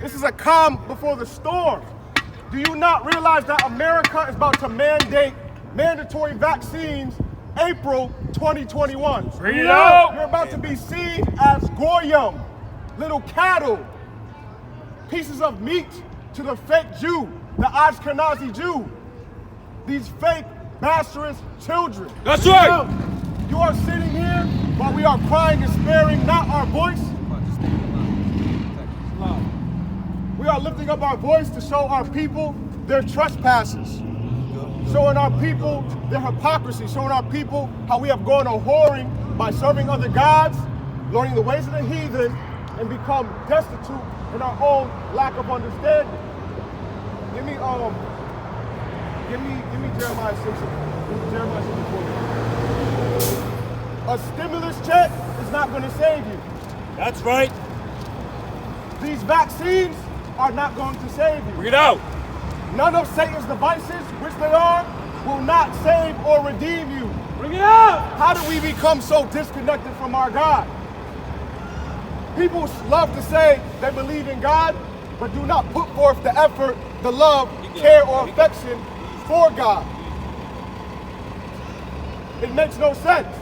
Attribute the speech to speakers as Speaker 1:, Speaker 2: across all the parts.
Speaker 1: This is a calm before the storm. Do you not realize that America is about to mandate mandatory vaccines April 2021?
Speaker 2: Bring it out!
Speaker 1: You're about to be seen as goyim, little cattle, pieces of meat to the fake Jew, the Ashkenazi Jew. These fake, bastard children.
Speaker 2: That's right!
Speaker 1: You are sitting here while we are crying and sparing not our voice. We are lifting up our voice to show our people their trespasses, showing our people their hypocrisy, showing our people how we have gone a whoring by serving other gods, learning the ways of the heathen, and become destitute in our own lack of understanding. Give me Jeremiah 6. Jeremiah 6:40. A stimulus check is not going to save you.
Speaker 2: That's right.
Speaker 1: These vaccines are not going to save you.
Speaker 2: Bring it out.
Speaker 1: None of Satan's devices, which they are, will not save or redeem you.
Speaker 2: Bring it out.
Speaker 1: How do we become so disconnected from our God? People love to say they believe in God, but do not put forth the effort, the love, care, or affection for God. It makes no sense.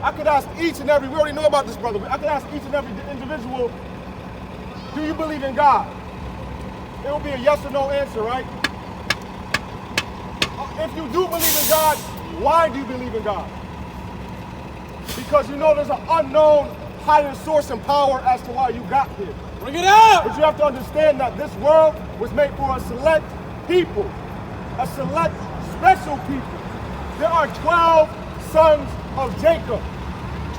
Speaker 1: I could ask each and every, we already know about this, brother, but I could ask each and every individual, do you believe in God? It will be a yes or no answer, right? If you do believe in God, why do you believe in God? Because you know there's an unknown higher source and power as to why you got here.
Speaker 2: Bring it out!
Speaker 1: But you have to understand that this world was made for a select people, a select special people. There are 12 sons of Jacob,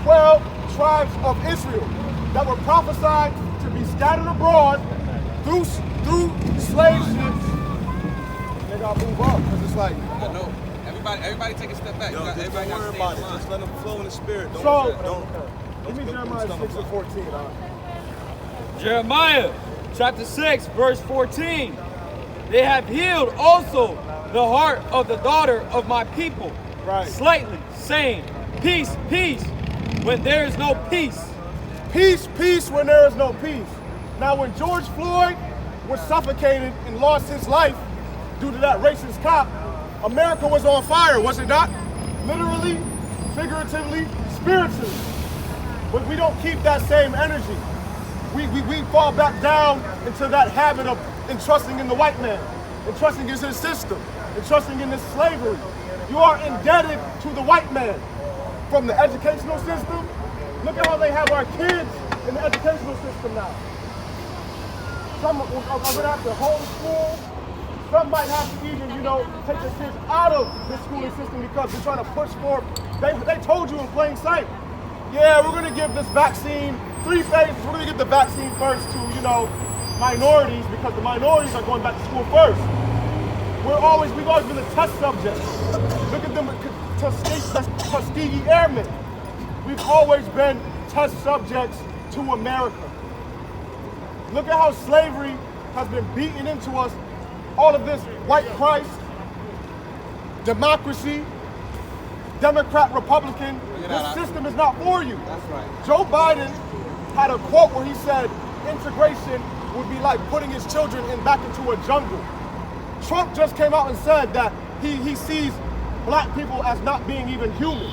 Speaker 1: 12 tribes of Israel that were prophesied to be scattered abroad through slave ships. They gotta move up because it's like,
Speaker 3: I know. Everybody take a step back.
Speaker 4: Yo, just
Speaker 3: Everybody
Speaker 4: don't
Speaker 3: got
Speaker 4: worry
Speaker 3: to
Speaker 4: about
Speaker 3: stay
Speaker 4: it.
Speaker 3: in line.
Speaker 4: Just let them flow in the spirit.
Speaker 1: Give me Jeremiah 6:14.
Speaker 2: Jeremiah chapter 6, verse 14. They have healed also the heart of the daughter of my people,
Speaker 1: Right.
Speaker 2: slightly, saying, peace, peace, when there is no peace.
Speaker 1: Peace, peace when there is no peace. Now when George Floyd was suffocated and lost his life due to that racist cop, America was on fire, was it not? Literally, figuratively, spiritually. But we don't keep that same energy. We fall back down into that habit of entrusting in the white man, entrusting in his system, entrusting in this slavery. You are indebted to the white man. From the educational system, look at how they have our kids in the educational system now. Some are going to have to homeschool. Some might have to even, take their kids out of the schooling system because they're trying to push for, they told you in plain sight, yeah, we're going to give this vaccine 3 phases. We're going to give the vaccine first to, minorities because the minorities are going back to school first. We've always been a test subject. Look at them, Tuskegee Airmen. We've always been test subjects to America. Look at how slavery has been beaten into us. All of this white Christ, democracy, Democrat, Republican, this system is not for you.
Speaker 3: That's right.
Speaker 1: Joe Biden had a quote where he said integration would be like putting his children back into a jungle. Trump just came out and said that he sees black people as not being even human.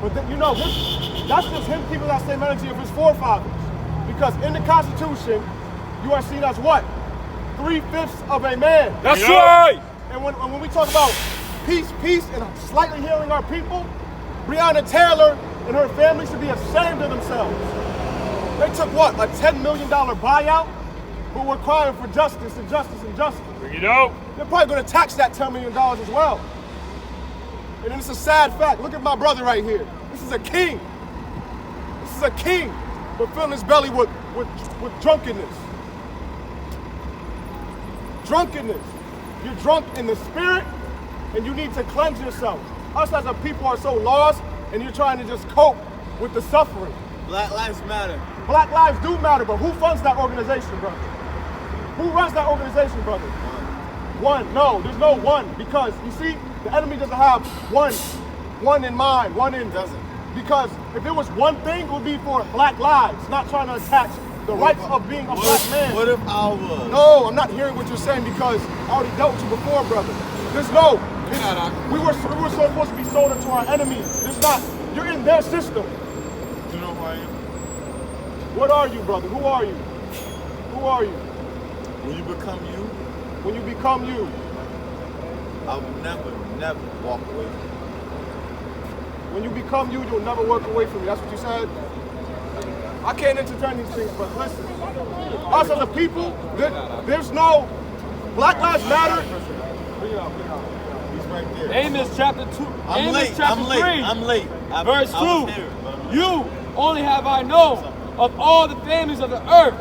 Speaker 1: But that's just him keeping that same energy of his forefathers. Because in the Constitution, you are seen as what? 3/5 of a man.
Speaker 2: That's right!
Speaker 1: And when we talk about peace, and slightly healing our people, Breonna Taylor and her family should be ashamed of themselves. They took what, a $10 million buyout? But we're crying for justice and justice and justice.
Speaker 2: Bring it out!
Speaker 1: They're probably going to tax that $10 million as well. And then it's a sad fact. Look at my brother right here. This is a king. This is a king, but filling his belly with drunkenness. Drunkenness. You're drunk in the spirit, and you need to cleanse yourself. Us as a people are so lost, and you're trying to just cope with the suffering.
Speaker 4: Black lives matter.
Speaker 1: Black lives do matter, but who funds that organization, brother? Who runs that organization, brother? One. No, there's no one, because you see, the enemy doesn't have one in mind, one in.
Speaker 4: Doesn't.
Speaker 1: Because if it was one thing, it would be for black lives, not trying to attach the rights of being a black man.
Speaker 4: What if I was?
Speaker 1: No, I'm not hearing what you're saying because I already dealt with you before, brother. There's no. We were supposed to be sold into our enemies. There's not. You're in their system.
Speaker 4: You know who I am?
Speaker 1: What are you, brother? Who are you? Who are you?
Speaker 4: When you become you,
Speaker 1: When you become you,
Speaker 4: I will never walk away from you.
Speaker 1: when you become you, you'll never walk away from me. That's what you said? I can't entertain these things, but listen. Us as a people, there's no Black Lives Matter.
Speaker 4: He's right there.
Speaker 2: Amos chapter 2.
Speaker 4: I'm
Speaker 2: Amos
Speaker 4: late.
Speaker 2: chapter
Speaker 4: I'm
Speaker 2: 3.
Speaker 4: late. I'm late.
Speaker 2: Verse
Speaker 4: I was
Speaker 2: 2.
Speaker 4: here, but I'm late.
Speaker 2: You only have I known of all the families of the earth.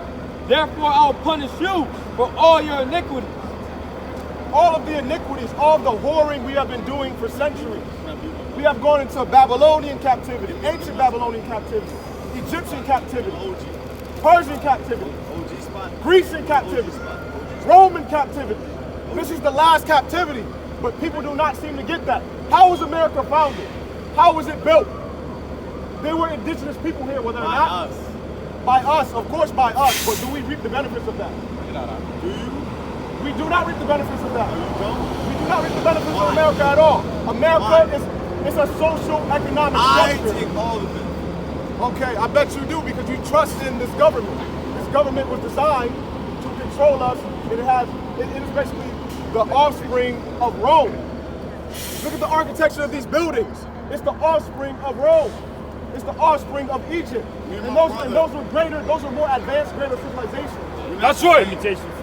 Speaker 2: Therefore I will punish you for all your iniquities.
Speaker 1: All of the iniquities, all of the whoring we have been doing for centuries. We have gone into Babylonian captivity, ancient Babylonian captivity, Egyptian captivity, Persian captivity, Grecian captivity, Roman captivity. This is the last captivity, but people do not seem to get that. How was America founded? How was it built? There were indigenous people here, whether or not.
Speaker 4: Us.
Speaker 1: By us, of course by us, but do we reap the benefits of that?
Speaker 4: Do you?
Speaker 1: We do not reap the benefits of that.
Speaker 4: You don't?
Speaker 1: We do not reap the benefits of America at all. America is a social economic
Speaker 4: I
Speaker 1: structure.
Speaker 4: take all of it.
Speaker 1: Okay, I bet you do because you trust in this government. This government was designed to control us. It is basically the offspring of Rome. Look at the architecture of these buildings. It's the offspring of Rome. It's the offspring of Egypt. And those are greater, those are more advanced, greater civilizations.
Speaker 2: That's right.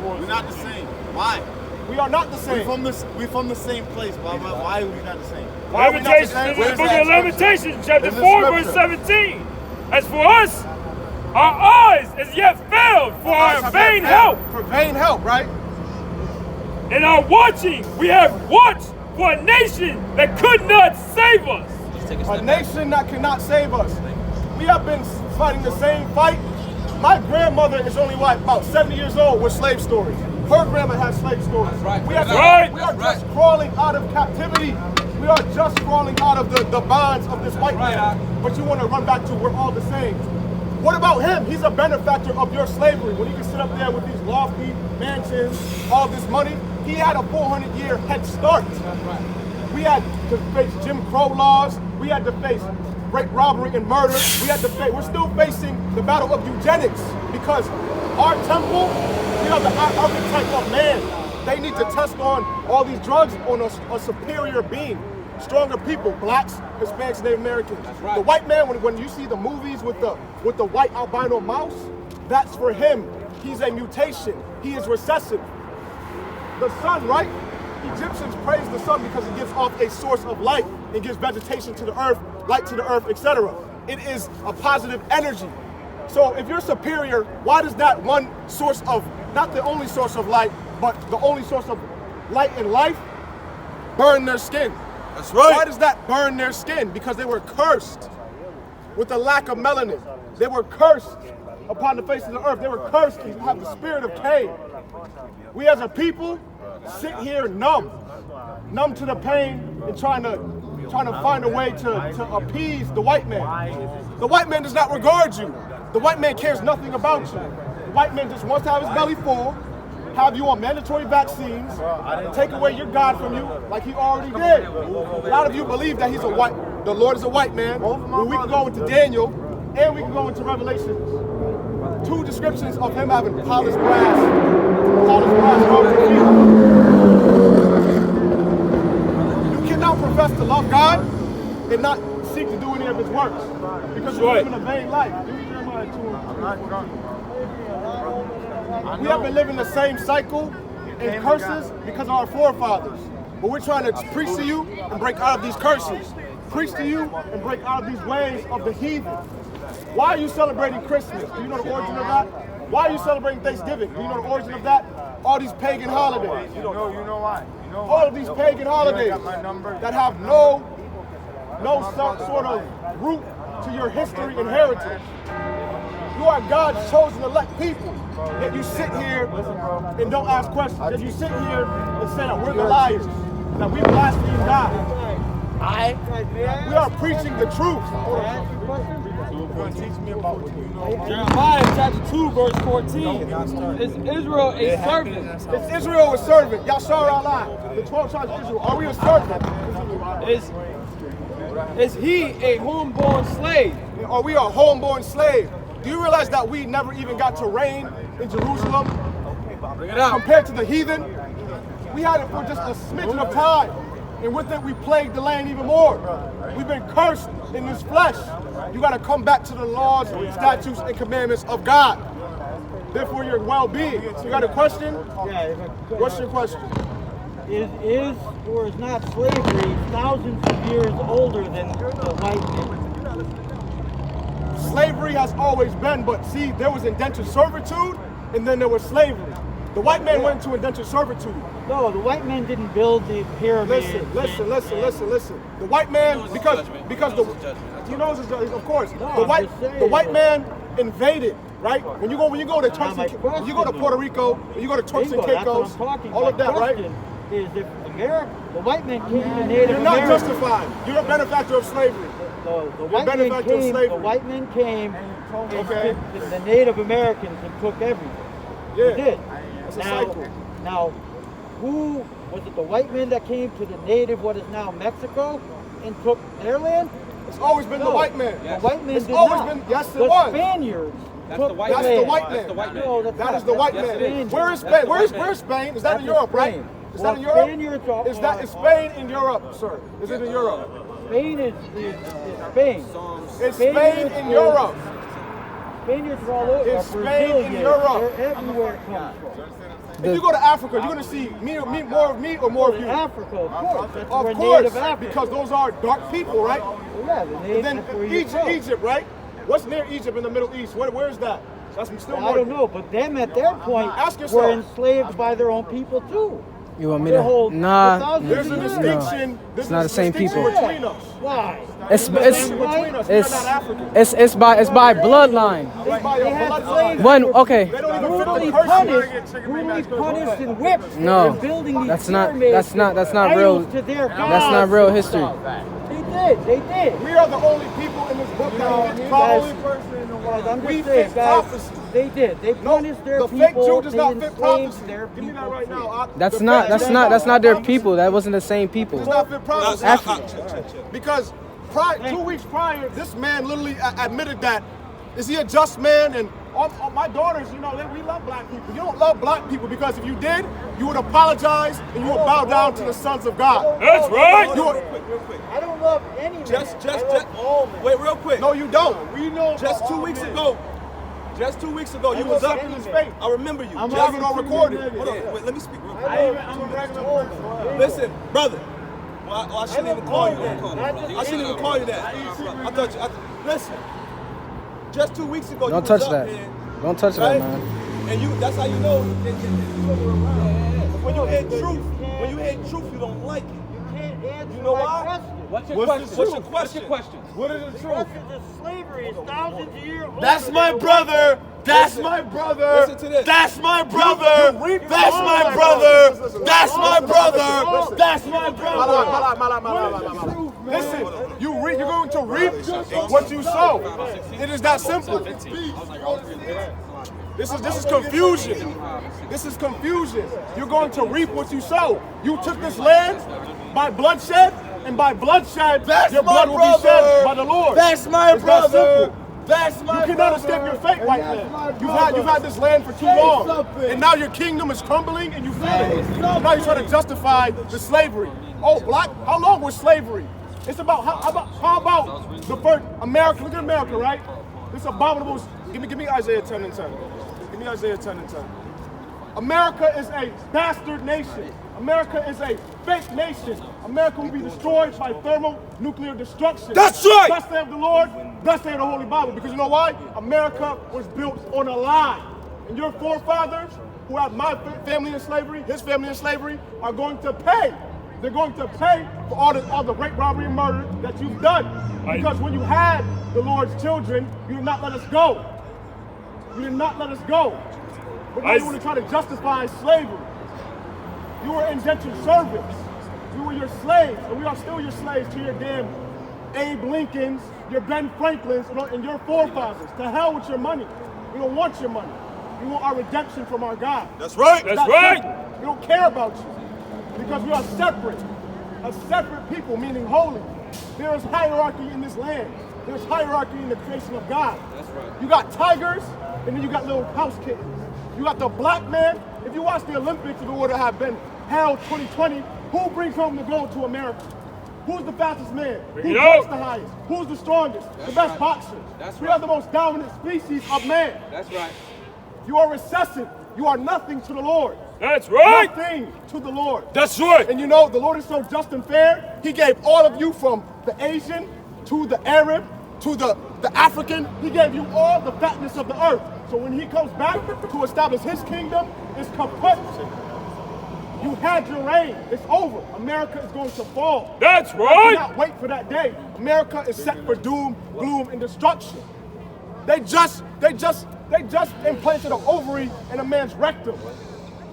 Speaker 4: We're not the same. Why?
Speaker 1: We are not the same.
Speaker 4: We're from the same place. Why are we not the same?
Speaker 1: Why are we not the same?
Speaker 5: Lamentations, the book of Lamentations, chapter
Speaker 1: Is it
Speaker 5: 4, verse
Speaker 1: scripture?
Speaker 5: 17. As for us, our eyes is yet failed for our vain help.
Speaker 1: For vain help, right?
Speaker 5: In our watching, we have watched for a nation that could not save us.
Speaker 1: A nation that cannot save us. We have been fighting the same fight. My grandmother is only about 70 years old with slave stories. Her grandma has slave stories.
Speaker 3: right.
Speaker 1: We,
Speaker 3: That's
Speaker 5: right.
Speaker 1: we are
Speaker 3: That's
Speaker 1: just
Speaker 3: right.
Speaker 1: crawling out of captivity. We are just crawling out of the bonds of this white
Speaker 3: right,
Speaker 1: man. But you want to run back to we're all the same. What about him? He's a benefactor of your slavery. When he can sit up there with these lofty mansions, all this money, he had a 400-year head start. We had to face Jim Crow laws. We had to face rape, robbery, and murder. We're still facing the battle of eugenics because our temple, we are the archetype of man. They need to test on all these drugs on a superior being. Stronger people, blacks, Hispanics, Native Americans.
Speaker 3: right.
Speaker 1: The white man, when you see the movies with the white albino mouse, that's for him. He's a mutation. He is recessive. The sun, right? Egyptians praise the sun because it gives off a source of light. It gives vegetation to the earth, light to the earth, etc. It is a positive energy. So if you're superior, why does that one source of, not the only source of light, but the only source of light and life, burn their skin?
Speaker 4: That's right.
Speaker 1: Why does that burn their skin? Because they were cursed with the lack of melanin. They were cursed upon the face of the earth. They were cursed to have the spirit of Cain. We as a people sit here numb to the pain and trying to find a way to appease the white man. The white man does not regard you. The white man cares nothing about you. The white man just wants to have his belly full, have you on mandatory vaccines, take away your God from you like he already did. A lot of you believe that the Lord is a white man. Well, we can go into Daniel and we can go into Revelation. 2 descriptions of him having polished brass robes and feet. You cannot profess to love God and not seek to do any of his works because you're living a vain life. We have been living the same cycle and curses because of our forefathers. But we're trying to preach to you and break out of these curses. Preach to you and break out of these ways of the heathen. Why are you celebrating Christmas? Do you know the origin of that? Why are you celebrating Thanksgiving? Do you know the origin of that? All these pagan holidays.
Speaker 6: You know why?
Speaker 1: All of these pagan holidays that have no sort of root to your history and heritage. You are God's chosen elect people. Yet you sit here and don't ask questions. Yet you sit here and say that we're the liars, that we blaspheme God. We are preaching the truth. going to teach me about what you know.
Speaker 2: Jeremiah chapter 2, verse 14. Is Israel a servant?
Speaker 1: Is Israel a servant? Y'all saw it out loud. The 12 tribes of Israel. Are we a servant?
Speaker 2: Is he a homeborn slave?
Speaker 1: Are we a homeborn slave? Do you realize that we never even got to reign in Jerusalem?
Speaker 2: Bring it out.
Speaker 1: Compared to the heathen, we had it for just a smidgen of time. And with it, we plagued the land even more. We've been cursed in this flesh. You got to come back to the laws, statutes, and commandments of God. Therefore, your well-being. You got a question?
Speaker 6: Yeah.
Speaker 1: What's your question?
Speaker 6: Is or is not slavery thousands of years older than the white man?
Speaker 1: Slavery has always been, but see, there was indentured servitude, and then there was slavery. The white man went into indentured servitude.
Speaker 6: No, the white man didn't build the pyramids.
Speaker 1: Listen. The white man, because the you know, of course,
Speaker 6: No,
Speaker 1: the white man invaded. Right? When you go to Turks
Speaker 6: Now,
Speaker 1: when you go to Puerto Rico, when you go to Turks and
Speaker 6: Bingo, that's what
Speaker 1: Caicos,
Speaker 6: I'm talking
Speaker 1: all of
Speaker 6: about.
Speaker 1: that, right?
Speaker 6: Question is if the white man came to Native
Speaker 1: You're not
Speaker 6: Americans.
Speaker 1: justified. You're a benefactor of slavery.
Speaker 6: The white man
Speaker 1: benefactor of
Speaker 6: came.
Speaker 1: slavery.
Speaker 6: The white man came.
Speaker 1: Okay.
Speaker 6: And the Native Americans and took everything.
Speaker 1: Yeah.
Speaker 6: They did.
Speaker 1: It's a cycle.
Speaker 6: Now, who was it? The white man that came to the native, what is now Mexico, and took their land?
Speaker 1: It's always been the white man.
Speaker 6: The white man
Speaker 1: It's
Speaker 6: did
Speaker 1: always
Speaker 6: not.
Speaker 1: been. Yes, it
Speaker 6: the
Speaker 1: was.
Speaker 6: Spaniards.
Speaker 3: That's
Speaker 6: took
Speaker 3: the white
Speaker 6: the
Speaker 1: That's
Speaker 3: man.
Speaker 1: the
Speaker 6: land.
Speaker 1: white
Speaker 3: That's
Speaker 1: man.
Speaker 3: the white man.
Speaker 6: No, that's
Speaker 1: That
Speaker 6: not.
Speaker 1: is the white
Speaker 3: Yes, it
Speaker 1: man.
Speaker 3: is.
Speaker 1: Where is
Speaker 3: That's
Speaker 1: Spain?
Speaker 3: the
Speaker 1: Where's
Speaker 3: white man.
Speaker 1: Spain? Is that
Speaker 6: That's
Speaker 1: in Europe, right?
Speaker 6: Spain.
Speaker 1: Is
Speaker 6: Well,
Speaker 1: that in Europe?
Speaker 6: Spaniards are-
Speaker 1: Is Spain in Europe, sir? Is it in Europe?
Speaker 6: Spain is Spain.
Speaker 1: It's Spain in Europe.
Speaker 6: Spaniards are all over.
Speaker 1: It's Spain
Speaker 6: Brazilians.
Speaker 1: in Europe.
Speaker 6: They're everywhere it comes from.
Speaker 1: If you go to Africa, you're going to see more of me or more of you.
Speaker 6: Africa, of course. That's where
Speaker 1: Of course,
Speaker 6: Native Africa.
Speaker 1: because those are dark people, right?
Speaker 6: Yeah, the native.
Speaker 1: And then
Speaker 6: That's where you go.
Speaker 1: Egypt, right? What's near Egypt in the Middle East? Where is that? That's still
Speaker 6: I
Speaker 1: more.
Speaker 6: don't know, but them at their point
Speaker 1: Ask yourself.
Speaker 6: were enslaved by their own people too.
Speaker 7: You want me
Speaker 6: The
Speaker 7: to?
Speaker 6: whole-
Speaker 7: Nah,
Speaker 6: the thousands
Speaker 1: There's a
Speaker 6: of years.
Speaker 1: distinction.
Speaker 7: It's not the same
Speaker 1: distinction
Speaker 7: people.
Speaker 1: between us.
Speaker 6: Why?
Speaker 7: it's
Speaker 1: Between us, we are not African.
Speaker 7: it's by bloodline.
Speaker 1: It's by
Speaker 6: They
Speaker 1: your
Speaker 6: had
Speaker 1: bloodline.
Speaker 6: slaves
Speaker 7: When
Speaker 6: that were
Speaker 7: okay,
Speaker 1: They don't even fit
Speaker 6: brutally
Speaker 1: the person.
Speaker 6: punished and whipped.
Speaker 7: No,
Speaker 6: for building these
Speaker 7: that's not-
Speaker 6: pyramids
Speaker 7: that's not
Speaker 6: idols
Speaker 7: real-
Speaker 6: To their gods.
Speaker 7: that's not real history.
Speaker 6: They did.
Speaker 1: We are the only people in this book that fit prophecy.
Speaker 6: Guys, I'm
Speaker 1: We
Speaker 6: just saying,
Speaker 1: fit
Speaker 6: guys,
Speaker 1: prophecy.
Speaker 6: they did. They
Speaker 1: No,
Speaker 6: punished their
Speaker 1: the
Speaker 6: people.
Speaker 1: fake Jew does
Speaker 6: they
Speaker 1: not fit
Speaker 6: enslaved
Speaker 1: prophecy.
Speaker 6: their
Speaker 1: Give me that
Speaker 6: people
Speaker 1: right
Speaker 6: too.
Speaker 1: now.
Speaker 7: That's not their people. That wasn't the same people.
Speaker 1: Does not fit prophecy.
Speaker 7: African.
Speaker 1: Because 2 weeks prior, this man literally admitted that. Is he a just man? And all my daughters, you know, we love black people. You don't love black people because if you did, you would apologize and you would bow down to the sons of God.
Speaker 5: That's right.
Speaker 1: You would,
Speaker 6: I don't love any man.
Speaker 3: Just,
Speaker 6: I love all men.
Speaker 3: wait, real quick.
Speaker 1: no, you don't. We know.
Speaker 3: Just 2 weeks ago. Just 2 weeks ago, you
Speaker 1: You
Speaker 3: was up.
Speaker 1: in his face.
Speaker 3: I remember you.
Speaker 6: I'm
Speaker 3: Just-
Speaker 1: Even on recording.
Speaker 3: Hold on, wait, let me speak real quick.
Speaker 1: I'm a regular person.
Speaker 3: Listen, brother. Well, I shouldn't even call you that. I shouldn't even call you that. I thought you. Listen. Just 2 weeks ago,
Speaker 7: Don't
Speaker 3: you was
Speaker 7: touch
Speaker 3: up,
Speaker 7: that.
Speaker 3: man,
Speaker 7: Don't touch
Speaker 3: right?
Speaker 7: that, man.
Speaker 3: And that's how you know. When you hear truth, you don't like it.
Speaker 6: You can't answer
Speaker 3: You know
Speaker 6: my
Speaker 3: why?
Speaker 6: question.
Speaker 3: What's your
Speaker 1: What's
Speaker 3: question?
Speaker 1: the
Speaker 3: What's
Speaker 1: truth?
Speaker 3: your question?
Speaker 1: What is the
Speaker 6: The
Speaker 1: truth?
Speaker 6: question is slavery is thousands of years older.
Speaker 1: That's
Speaker 6: than
Speaker 1: my
Speaker 6: the
Speaker 1: brother. That's
Speaker 3: Listen.
Speaker 1: my brother.
Speaker 3: Listen to this.
Speaker 1: That's my brother. That's my brother. That's my brother. That's my brother. Listen, you're going to reap what you sow. It is that simple. This is confusion. This is confusion. You're going to reap what you sow. You took this land by bloodshed, and by bloodshed, your blood will be shed by the Lord.
Speaker 4: That's my
Speaker 1: It's that
Speaker 4: brother.
Speaker 1: simple.
Speaker 4: That's my
Speaker 1: You cannot escape your fate, white man. You've had this land for too long, and now your kingdom is crumbling, and you fail. Now you're trying to justify the slavery. Oh, black? How long was slavery? It's about how about the first America? Look at America, right? This abominable. Give me Isaiah 10 and 10. Give me Isaiah 10 and 10. America is a bastard nation. America is a fake nation. America will be destroyed by thermonuclear destruction.
Speaker 3: That's right.
Speaker 1: Thus saith the Lord, thus saith the Holy Bible. Because you know why? America was built on a lie. And your forefathers, who have my family in slavery, his family in slavery, are going to pay. They're going to pay for all the rape, robbery, and murder that you've done. Because when you had the Lord's children, you did not let us go. You did not let us go. But now you want to try to justify slavery. You were indentured servants. We were your slaves, and we are still your slaves to your damn Abe Lincolns, your Ben Franklins, and your forefathers. To hell with your money. We don't want your money. We want our redemption from our God.
Speaker 3: That's right.
Speaker 5: That's
Speaker 1: That
Speaker 5: right.
Speaker 1: simple. We don't care about you because we are separate. A separate people, meaning holy. There is hierarchy in this land. There's hierarchy in the creation of God.
Speaker 3: That's right.
Speaker 1: You got tigers, and then you got little house kittens. You got the black man. If you watch the Olympics, if it would have been held 2020, who brings home the gold to America? Who's the fastest man? Who jumps the highest? Who's the strongest? The best boxer? We are the most dominant species of man.
Speaker 3: That's right.
Speaker 1: You are recessive. You are nothing to the Lord.
Speaker 5: That's right.
Speaker 1: Nothing to the Lord.
Speaker 5: That's right.
Speaker 1: And you know, the Lord is so just and fair. He gave all of you from the Asian to the Arab to the African. He gave you all the fatness of the earth. So when he comes back to establish his kingdom, it's kaput. You had your reign. It's over. America is going to fall.
Speaker 5: That's
Speaker 1: I
Speaker 5: right.
Speaker 1: cannot wait for that day. America is set for doom, gloom, and destruction. They just implanted an ovary in a man's rectum.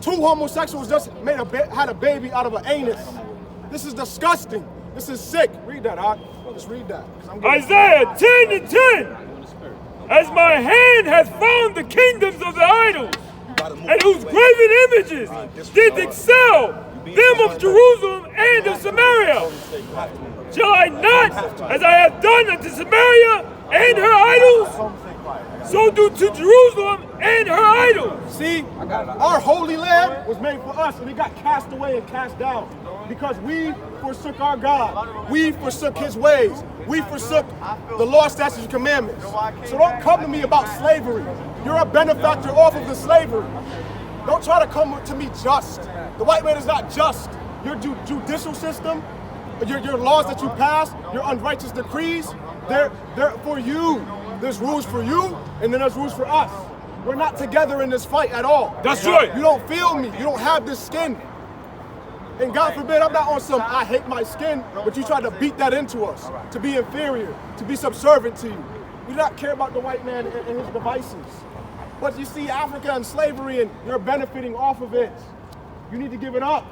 Speaker 1: 2 homosexuals just had a baby out of an anus. This is disgusting. This is sick. Read that, Doc. Just read that.
Speaker 5: Isaiah 10:10. As my hand has found the kingdoms of the idols, and whose graven images did excel them of Jerusalem and of Samaria. Shall I not, as I have done unto Samaria and her idols, so do to Jerusalem and her idols?
Speaker 1: See, our holy land was made for us, and it got cast away and cast down because we forsook our God. We forsook his ways. We forsook the law, statutes, and commandments. So don't come to me about slavery. You're a benefactor off of the slavery. Don't try to come to me just. The white man is not just. Your judicial system, your laws that you pass, your unrighteous decrees, they're for you. There's rules for you, and then there's rules for us. We're not together in this fight at all.
Speaker 5: That's right.
Speaker 1: You don't feel me. You don't have this skin. And God forbid, I'm not on some I hate my skin, but you try to beat that into us, to be inferior, to be subservient to you. We do not care about the white man and his devices. But you see Africa and slavery, and you're benefiting off of it. You need to give it up.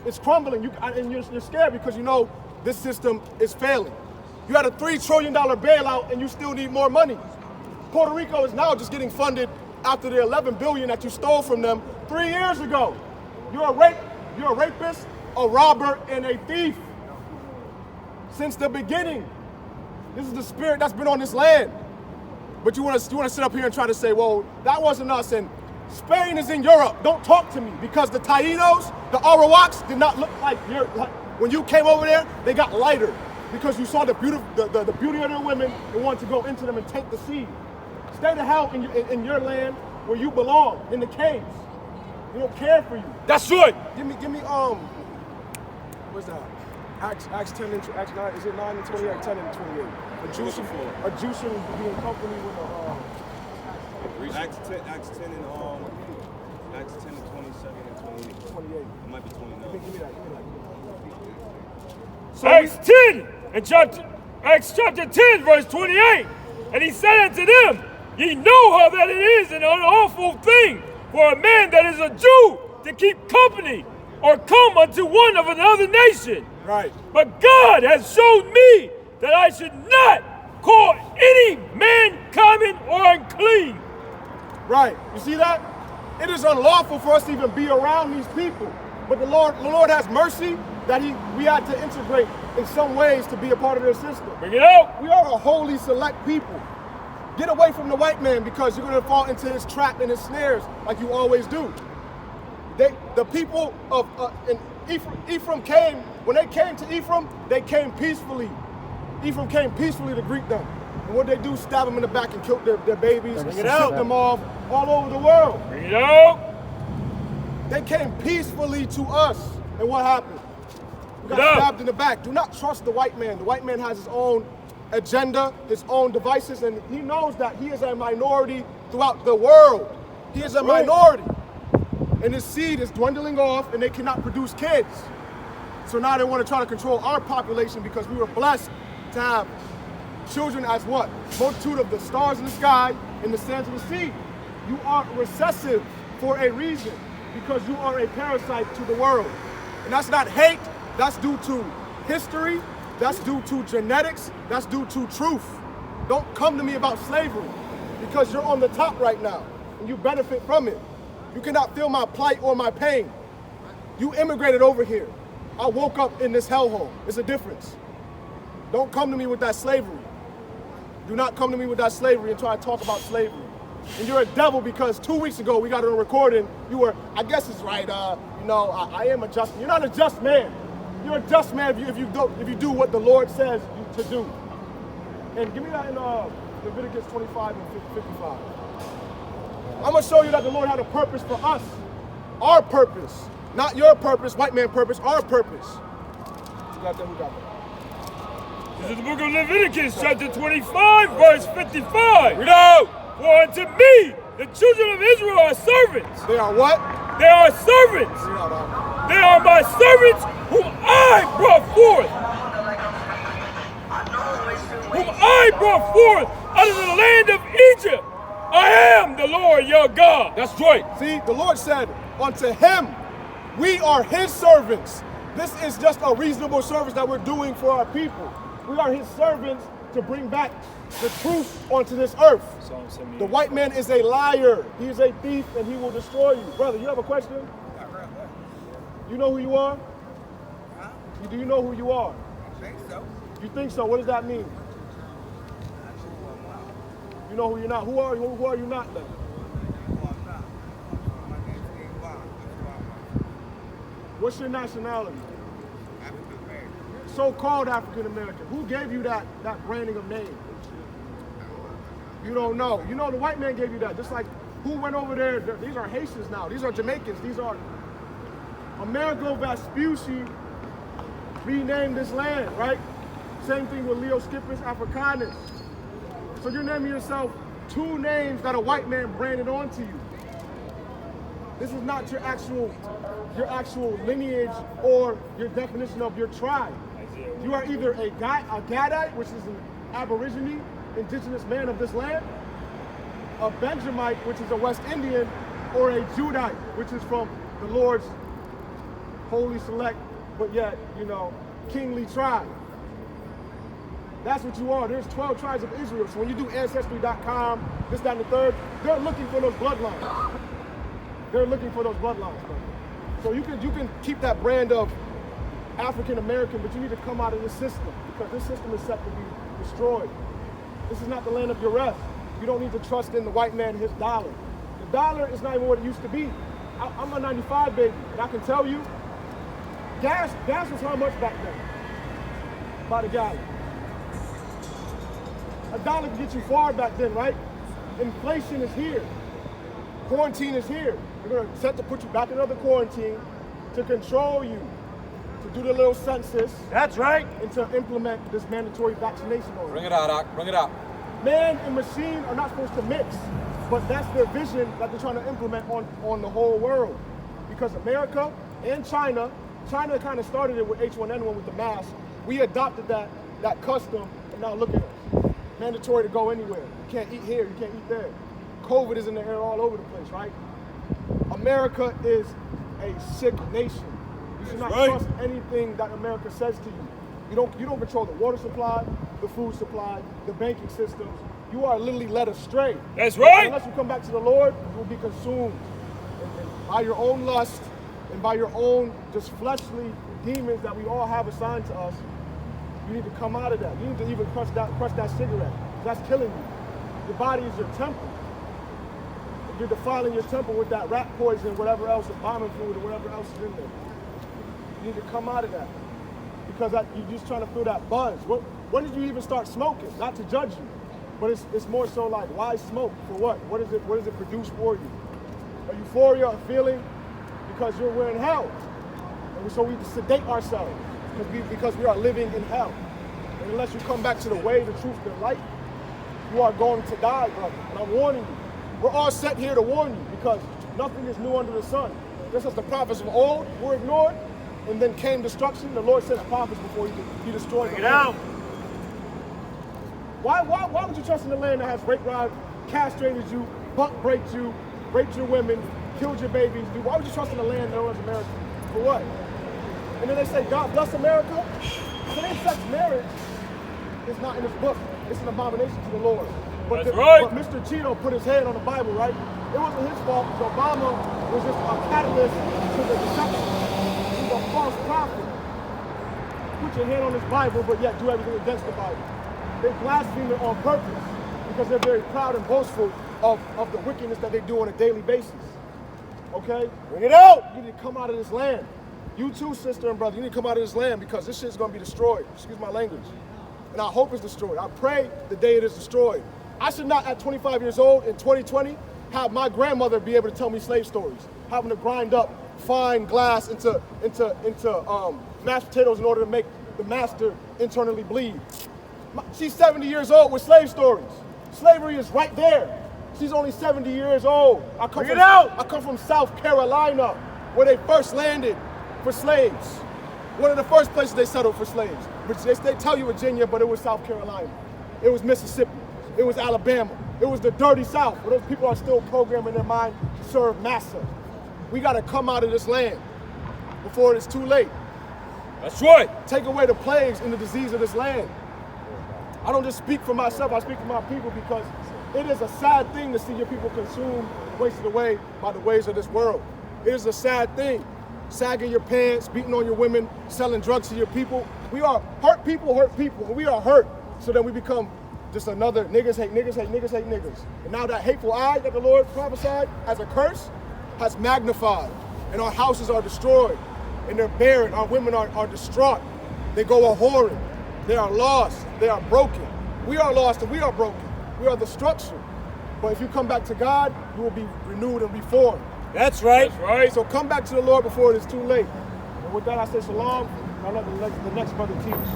Speaker 1: It's crumbling, and you're scared because you know this system is failing. You had a $3 trillion bailout, and you still need more money. Puerto Rico is now just getting funded after the $11 billion that you stole from them 3 years ago. You're a rapist, a robber, and a thief. Since the beginning, this is the spirit that's been on this land. But you want to sit up here and try to say, well, that wasn't us, and Spain is in Europe. Don't talk to me because the Taínos, the Arawaks did not look like when you came over there. They got lighter because you saw the beauty of their women and wanted to go into them and take the seed. Stay the hell in your land where you belong, in the caves. We don't care for you.
Speaker 5: That's right.
Speaker 1: Give me what's that? Acts 10 and Acts 9, is it 9 and 28? 10 and 28. A juicer will be in company with
Speaker 3: Acts 10 and Acts 10 and 27 and 28.
Speaker 1: 28.
Speaker 3: It might be 29.
Speaker 1: Give me that.
Speaker 5: So Acts chapter 10, verse 28. And he said unto them, ye know how that it is an unlawful thing for a man that is a Jew to keep company or come unto one of another nation.
Speaker 1: Right.
Speaker 5: But God has shown me that I should not call any man common or unclean.
Speaker 1: Right. You see that? It is unlawful for us to even be around these people. But the Lord has mercy that we had to integrate in some ways to be a part of their system.
Speaker 5: Bring it out.
Speaker 1: We are a holy select people. Get away from the white man because you're going to fall into his trap and his snares like you always do. The people of Ephraim came, when they came to Ephraim, they came peacefully. Ephraim came peacefully to greet them. And what they do, stab them in the back and kill their babies and ship them off all over the world.
Speaker 5: Bring it out.
Speaker 1: They came peacefully to us. And what happened? We got stabbed in the back. Do not trust the white man. The white man has his own agenda, his own devices, and he knows that he is a minority throughout the world. He is a minority. And his seed is dwindling off and they cannot produce kids. So now they want to try to control our population because we were blessed to have children as what? Multitude of the stars in the sky and the sands of the sea. You are recessive for a reason because you are a parasite to the world. And that's not hate, that's due to history That's due to genetics. That's due to truth. Don't come to me about slavery because you're on the top right now and you benefit from it. You cannot feel my plight or my pain. You immigrated over here. I woke up in this hellhole. It's a difference. Don't come to me with that slavery. Do not come to me with that slavery and try to talk about slavery. And you're a devil because 2 weeks ago we got a recording. You were, I guess it's right, I am a just man. You're not a just man. You're a just man if you do what the Lord says to do. And give me that in Leviticus 25 and 55. I'm going to show you that the Lord had a purpose for us. Our purpose. Not your purpose, white man purpose, our purpose. You got that? We got that.
Speaker 5: This is the book of Leviticus, chapter 25, verse 55. Read out. For unto me, the children of Israel are servants.
Speaker 1: They are what?
Speaker 5: They are servants. They are my servants whom I brought forth. Whom I brought forth out of the land of Egypt. I am the Lord your God. That's right.
Speaker 1: See, the Lord said, unto him, we are his servants. This is just a reasonable service that we're doing for our people. We are his servants to bring back the truth onto this earth. The white man is a liar. He is a thief and he will destroy you. Brother, you have a question? You know who you are? Do you know who you are?
Speaker 8: I think so.
Speaker 1: You think so? What does that mean? You know who you're not. Who are you? Who are you not then? What's your nationality?
Speaker 8: African American.
Speaker 1: So-called African American. Who gave you that branding of name? You don't know. You know the white man gave you that. Just like who went over there? These are Haitians now. These are Jamaicans. These are Amerigo Vespucci renamed this land, right? Same thing with Leo Skipper's Africanus. So you're naming yourself two names that a white man branded onto you. This is not your actual lineage or your definition of your tribe. You are either a Gadite, which is an Aborigine, indigenous man of this land, a Benjamite, which is a West Indian, or a Judite, which is from the Lord's holy select, but yet, kingly tribe. That's what you are. There's 12 tribes of Israel. So when you do Ancestry.com, this, that, and the third, they're looking for those bloodlines. They're looking for those bloodlines, brother. So you can keep that brand of African American, but you need to come out of this system because this system is set to be destroyed. This is not the land of your rest. You don't need to trust in the white man and his dollar. The dollar is not even what it used to be. I'm a 95 baby, and I can tell you, gas was how much back then? By the gallon. A dollar could get you far back then, right? Inflation is here. Quarantine is here. They're going to set to put you back in another quarantine to control you, to do the little census.
Speaker 5: That's right.
Speaker 1: And to implement this mandatory vaccination order.
Speaker 3: Bring it out, Doc. Bring it out.
Speaker 1: Man and machine are not supposed to mix, but that's their vision that they're trying to implement on the whole world. Because America and China kind of started it with H1N1 with the mask. We adopted that custom, and now look at us. Mandatory to go anywhere. You can't eat here, you can't eat there. COVID is in the air all over the place, right? America is a sick nation. You should not trust anything that America says to you. You don't control the water supply, the food supply, the banking systems. You are literally led astray.
Speaker 5: That's right.
Speaker 1: Unless you come back to the Lord, you will be consumed and by your own lust and by your own just fleshly demons that we all have assigned to us. You need to come out of that. You need to even crush that cigarette. That's killing you. Your body is your temple. You're defiling your temple with that rat poison, whatever else, embalming fluid, or whatever else is in there. You need to come out of that. Because you're just trying to feel that buzz. When did you even start smoking? Not to judge you, but it's more so like, why smoke? For what? What does it produce for you? A euphoria, a feeling? Because we're in hell. And so we sedate ourselves because we are living in hell. And unless you come back to the way, the truth, the light, you are going to die, brother. And I'm warning you. We're all set here to warn you because nothing is new under the sun. Just as the prophets of old were ignored, and then came destruction, the Lord sent prophets before he destroyed them.
Speaker 5: Get out.
Speaker 1: Why would you trust in the land that has rape robbed, castrated you, buck raped you, raped your women, killed your babies? Dude, why would you trust in the land that was America? For what? And then they say, God bless America? Same-sex marriage is not in this book. It's an abomination to the Lord. But,
Speaker 5: That's right.
Speaker 1: But Mr. Cheeto put his hand on the Bible, right? It wasn't his fault. Obama was just a catalyst to the deception. He's a false prophet. Put your hand on this Bible, but yet do everything against the Bible. They blaspheme it on purpose because they're very proud and boastful of the wickedness that they do on a daily basis. Okay? Bring it out! You need to come out of this land. You too, sister and brother, you need to come out of this land because this shit's gonna be destroyed. Excuse my language. And I hope it's destroyed. I pray the day it is destroyed. I should not, at 25 years old in 2020, have my grandmother be able to tell me slave stories, having to grind up fine glass into mashed potatoes in order to make the master internally bleed. She's 70 years old with slave stories. Slavery is right there. She's only 70 years old. I come from South Carolina, where they first landed for slaves. One of the first places they settled for slaves. They tell you Virginia, but it was South Carolina. It was Mississippi. It was Alabama. It was the dirty South, where those people are still programming their mind to serve massa. We got to come out of this land before it is too late.
Speaker 5: That's right.
Speaker 1: Take away the plagues and the disease of this land. I don't just speak for myself, I speak for my people because it is a sad thing to see your people consumed, wasted away by the ways of this world. It is a sad thing. Sagging your pants, beating on your women, selling drugs to your people. We are hurt people. We are hurt. So then we become just another niggas hate niggas hate niggas hate niggas. And now that hateful eye that the Lord prophesied as a curse has magnified. And our houses are destroyed. And they're barren. Our women are distraught. They go a-whoring. They are lost. They are broken. We are lost and we are broken. We are the structure. But if you come back to God, you will be renewed and reformed.
Speaker 5: That's right. That's right.
Speaker 1: So come back to the Lord before it is too late. And with that, I say shalom. I'll let the next brother teach.